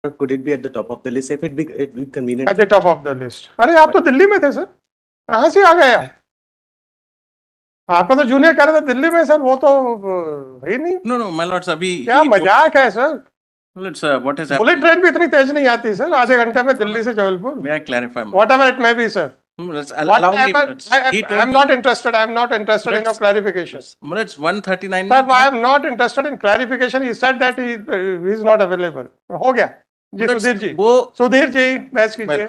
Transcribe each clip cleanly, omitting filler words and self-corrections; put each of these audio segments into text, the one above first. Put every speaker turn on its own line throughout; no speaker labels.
could it be at the top of the list if it be convenient?
At the top of the list. अरे आप तो दिल्ली में थे sir, कहाँ से आ गए आप? आपका तो जूनियर कह रहे थे दिल्ली में सर, वो तो है ही नहीं।
No, no, my lords, अभी
क्या मजाक है sir?
Let's what is
bullet
happening?
Train भी इतनी तेज नहीं आती सर, आधे घंटे में दिल्ली से Jabalpur.
May I clarify?
Whatever it may be, sir.
Let's allow me.
I'm not interested. I'm not interested in your clarification.
Let's 139.
Sir, I am not interested in clarification. He said that he is not available. हो गया जी सुधीर जी। सुधीर जी बहस कीजिए।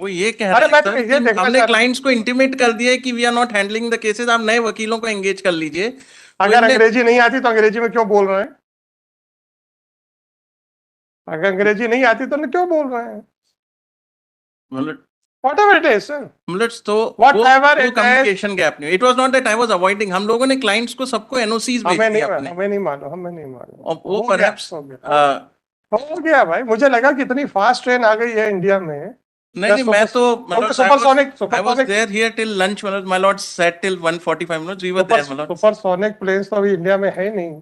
वो ये कह रहे हैं sir कि हमने क्लाइंट्स को इंटीमेट कर दिया है कि we are not handling the cases, आप नए वकीलों को एंगेज कर लीजिए।
अगर अंग्रेजी नहीं आती तो अंग्रेजी में क्यों बोल रहे हैं? अगर अंग्रेजी नहीं आती तो क्यों बोल रहे हैं? Whatever it is, sir.
Whatever it is, communication gap नहीं। It was not that I was avoiding। हम लोगों ने क्लाइंट्स को सबको NOCs भेज दिए अपने।
हमें नहीं मालूम।
और वो perhaps
हो गया भाई, मुझे लगा कि इतनी फास्ट ट्रेन आ गई है इंडिया में।
नहीं मैं तो
supersonic
I was there here till lunch, my lord sat till 1:45 minutes we were there, my lord।
Supersonic planes तो अभी इंडिया में है ही नहीं।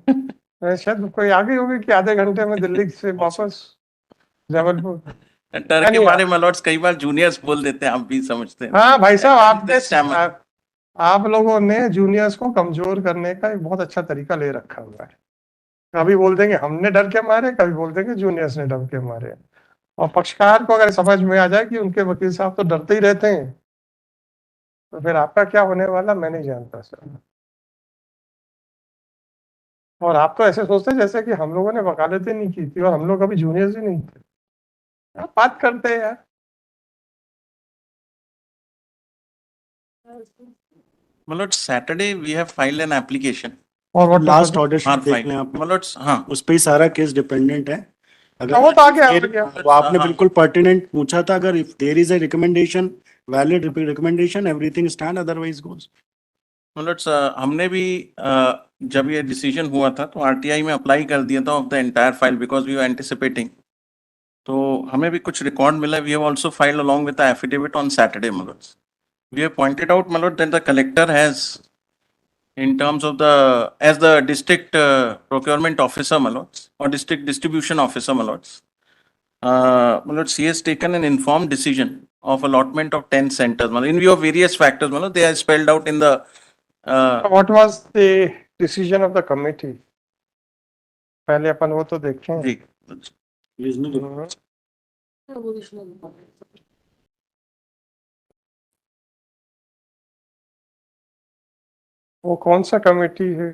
शायद कोई आ गई होगी कि आधे घंटे में दिल्ली से वापस जबलपुर।
डर के मारे my lords कई बार जूनियर्स बोल देते हैं, आप भी समझते हैं।
हाँ भाई साहब, आप लोगों ने जूनियर्स को कमजोर करने का एक बहुत अच्छा तरीका ले रखा हुआ है। कभी बोल देंगे हमने डर के मारे, कभी बोल देंगे जूनियर्स ने डर के मारे। और पक्षकार को अगर समझ में आ जाए कि उनके वकील साहब तो डरते ही रहते हैं, तो फिर आपका क्या होने वाला मैं नहीं जानता सर। और आप तो ऐसे सोचते हैं जैसे कि हम लोगों ने वकालतें नहीं की थी और हम लोग कभी जूनियर्स ही नहीं थे। आप बात करते हैं यार।
मतलब Saturday we have filed an application
और लास्ट ऑर्डर शीट देख लें आप,
मतलब हाँ
उस पे ही सारा केस डिपेंडेंट है। अगर
वो तो आ गया।
वो आपने बिल्कुल पर्टिनेंट पूछा था, अगर if there is a recommendation, valid recommendation, everything stand, otherwise goes.
मतलब हमने भी जब ये डिसीजन हुआ था तो आरटीआई में अप्लाई कर दिया था of the entire file because we were anticipating. तो हमें भी कुछ रिकॉर्ड मिला। We have also filed along with the affidavit on Saturday. मतलब we have pointed out, my lord, that the collector has, in terms of as the district procurement officer, my lords, or district distribution officer, my lords, she has taken an informed decision of allotment of 10 centers, my lord, in view of various factors, my lord. They are spelled out in the.
What was the decision of the committee? पहले अपन वो तो देखें।
जी।
वो कौन सा committee है?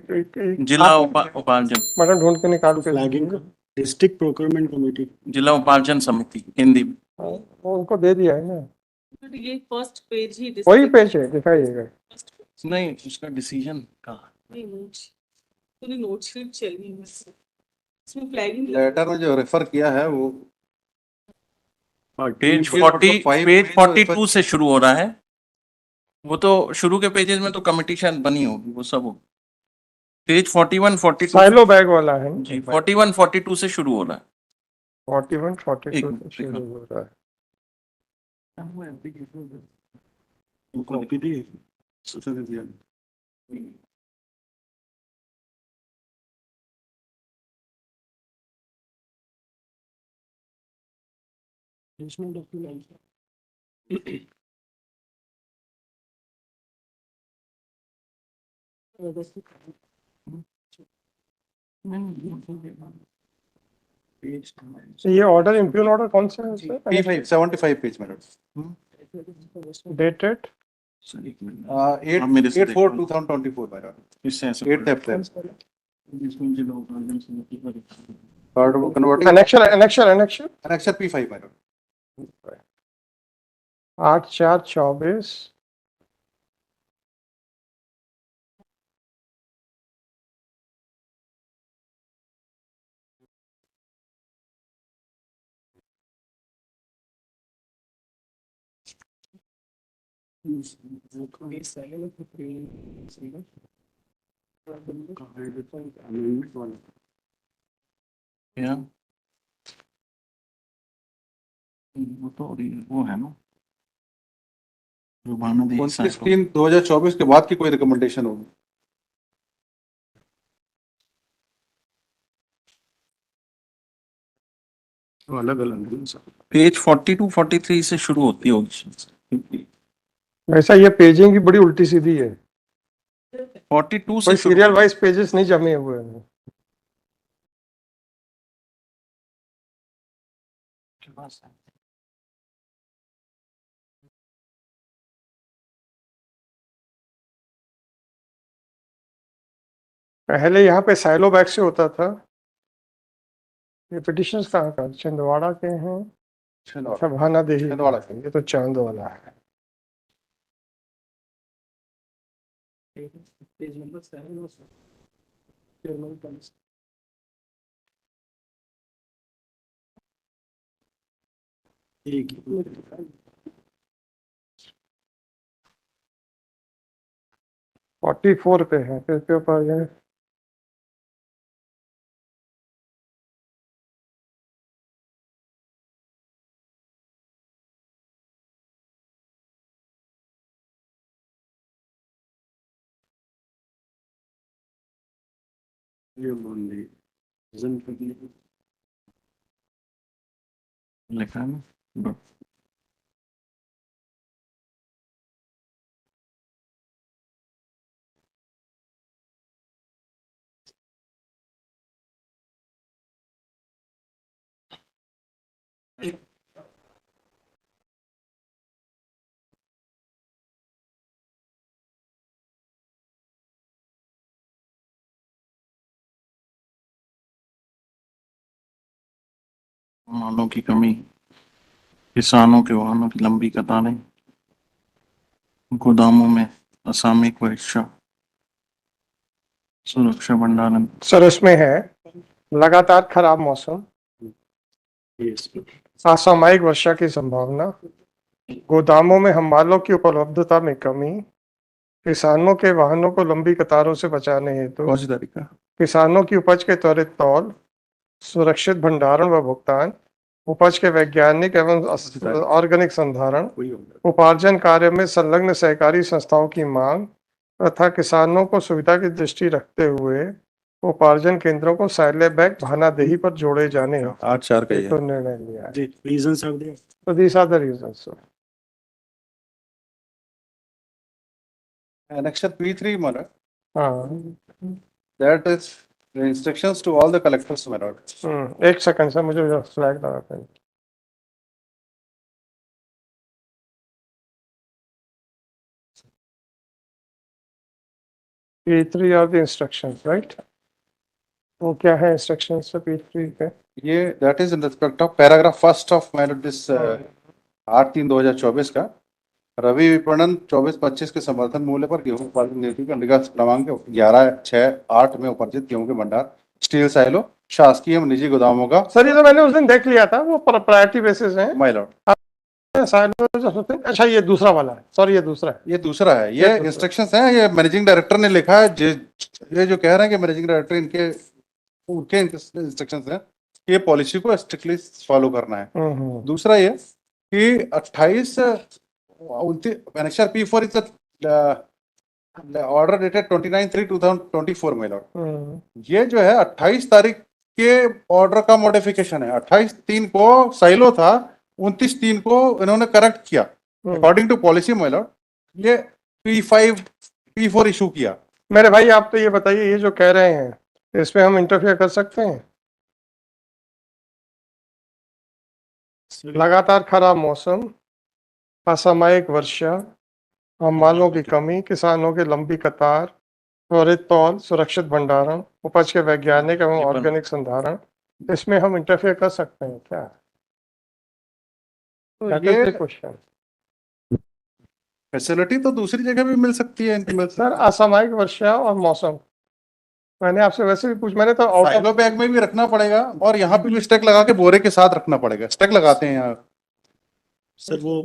जिला उपार्जन,
मैडम ढूंढ के निकाल के
डिस्ट्रिक्ट प्रोक्योरमेंट कमेटी,
जिला उपार्जन समिति हिंदी।
वो उनको दे दिया है ना।
ये फर्स्ट पेज ही
वही पेज है, दिखाइएगा।
नहीं उसका डिसीजन कहाँ?
नहीं नोटशीट चाहिए इसमें फ्लैगिंग
लेटर में जो रेफर किया है वो
पेज 42 से शुरू हो रहा है। वो तो शुरू के पेजेस में तो कमेटी शायद बनी होगी, वो सब हो। पेज 41 42
साइलो बैग वाला है
जी, 41 42 से शुरू हो रहा है।
41 42 से शुरू हो रहा है।
कॉपी दी
ये ऑर्डर इंप्यून ऑर्डर कौन सा है?
P5 75 पेज में
डेटेड
8/4/2024 by order.
इससे
8th April. Annexure P5 by order.
8/4/24।
क्या वो तो वो है ना जो
29/3/2024 के बाद की कोई रिकमेंडेशन होगी।
तो अलग अलग
पेज 42 43 से शुरू होती होगी।
वैसा ये पेजिंग की बड़ी उल्टी सीधी है,
42 से
कोई
शुरू
सीरियल वाइज पेजेस नहीं जमे हुए हैं। पहले यहाँ पे साइलो बैग से होता था। ये पिटिशनर्स कहाँ का, छिंदवाड़ा के हैं? अच्छा, भाना देही
छिंदवाड़ा
के। ये तो चांद वाला है।
पेज नंबर 7 ठीक है।
44 पे है, फिर के ऊपर ये
ये बोलिए
लिखा है ना। मालों की कमी, किसानों के वाहनों की लंबी कतारें, गोदामों में असामयिक वर्षा, सुरक्षा भंडारण।
सर इसमें है लगातार खराब मौसम, असामयिक वर्षा की संभावना, गोदामों में हमालों की उपलब्धता में कमी, किसानों के वाहनों को लंबी कतारों से बचाने हेतु
कौन सी तारीख का?
किसानों की उपज के त्वरित तौल, सुरक्षित भंडारण व भुगतान, उपज के वैज्ञानिक एवं ऑर्गेनिक संधारण,
कोई होगा।
उपार्जन कार्य में संलग्न सहकारी संस्थाओं की मांग तथा किसानों को सुविधा की दृष्टि रखते हुए उपार्जन केंद्रों को साइले बैग भानादेही पर जोड़े जाने हेतु
8/4 का ही
ये
है।
तो निर्णय लिया है।
जी reasons of the
So these are the reasons. sir.
Annexure P3, my lord.
हाँ,
That is the instructions to all the collectors, my lord.
एक सेकंड सर, मुझे फ्लैग लगाते हैं। P3 are the instructions, right? वो क्या है instructions sir P3 पे?
ये that is in respect of paragraph first of my lord this 8/3/2024 का रवि विपणन 24-25 के समर्थन मूल्य पर गेहूं उत्पादन नीति का निगम क्रमांक 11/6/8 में उपार्जित गेहूं के भंडार स्टील साइलो शासकीय एवं निजी गोदामों का
सर ये तो मैंने उस दिन देख लिया था, वो प्रायोरिटी बेसिस है।
My Lord.
अच्छा ये दूसरा वाला है, सॉरी ये दूसरा है।
ये दूसरा है,
ये
ये
दूसरा।
इंस्ट्रक्शंस हैं, ये मैनेजिंग डायरेक्टर ने लिखा है। ये जो कह रहे हैं कि मैनेजिंग डायरेक्टर उनके इंस्ट्रक्शंस हैं, ये पॉलिसी को स्ट्रिक्टली फॉलो करना है। दूसरा ये कि 28 Annexure P4 is the order dated 29/3/2024 में लॉर्ड। ये जो है 28 तारीख के ऑर्डर का मॉडिफिकेशन है। 28/3 को साइलो था, 29/3 को इन्होंने करेक्ट किया अकॉर्डिंग टू पॉलिसी में लॉर्ड। ये P5 P4 इशू किया।
मेरे भाई आप तो ये बताइए, ये जो कह रहे हैं इसमें हम इंटरफेयर कर सकते हैं? लगातार खराब मौसम, असामयिक वर्षा, हमालों की कमी, किसानों की लंबी कतार, त्वरित तौल, सुरक्षित भंडारण, उपज के वैज्ञानिक एवं ऑर्गेनिक संधारण, इसमें हम इंटरफेयर कर सकते हैं क्या?
तो ये
क्वेश्चन
फैसिलिटी तो दूसरी जगह भी मिल सकती है इनकी।
सर असामयिक वर्षा और मौसम, मैंने आपसे वैसे भी पूछ, मैंने तो आउट ऑफ
साइलो बैग में भी रखना पड़ेगा और यहाँ पे भी स्टैक लगा के बोरे के साथ रखना पड़ेगा। स्टैक लगाते हैं यहाँ
सर वो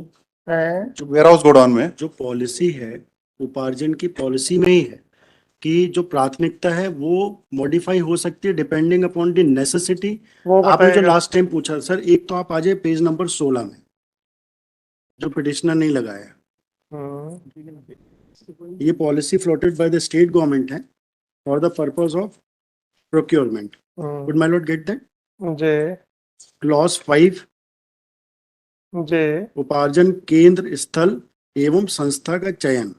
है।
वेयर हाउस गोडाउन में।
जो पॉलिसी है उपार्जन की पॉलिसी में ही है कि जो प्राथमिकता है वो मॉडिफाई हो सकती है डिपेंडिंग अपॉन द नेसेसिटी।
वो
आपने जो
बताइएगा।
लास्ट टाइम पूछा सर, एक तो आप आ जाए पेज नंबर 16 में जो पिटिशनर नहीं लगाया। ये policy floated by the state government है for the purpose of procurement. Would my lord get that?
जी
क्लॉज 5
जी
उपार्जन केंद्र स्थल एवं संस्था का चयन,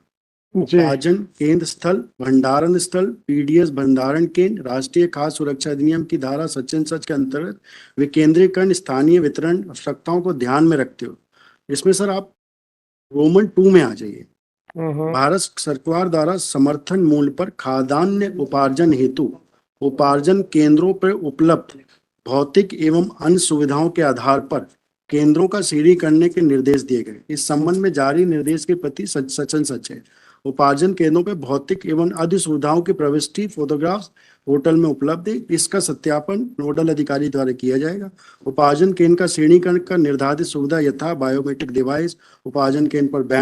जी
उपार्जन केंद्र स्थल, भंडारण स्थल, पीडीएस भंडारण केंद्र, राष्ट्रीय खाद्य सुरक्षा अधिनियम की धारा सच के अंतर्गत विकेंद्रीकरण स्थानीय वितरण आवश्यकताओं को ध्यान में रखते हुए इसमें सर आप रोमन 2 में आ जाइए। भारत सरकार द्वारा समर्थन मूल्य पर खाद्यान्न उपार्जन हेतु उपार्जन केंद्रों पर उपलब्ध भौतिक एवं अन्य सुविधाओं के आधार पर केंद्रों का सीढ़ी करने के निर्देश दिए गए। इस संबंध में जारी निर्देश के प्रति सच है। उपार्जन केंद्रों पर भौतिक एवं अन्य सुविधाओं की प्रविष्टि फोटोग्राफ्स पोर्टल में उपलब्ध है। इसका सत्यापन नोडल अधिकारी द्वारा किया जाएगा। उपार्जन केंद्र का श्रेणीकरण का निर्धारित सुविधा यथा बायोमेट्रिक डिवाइस, उपार्जन केंद्र पर बैन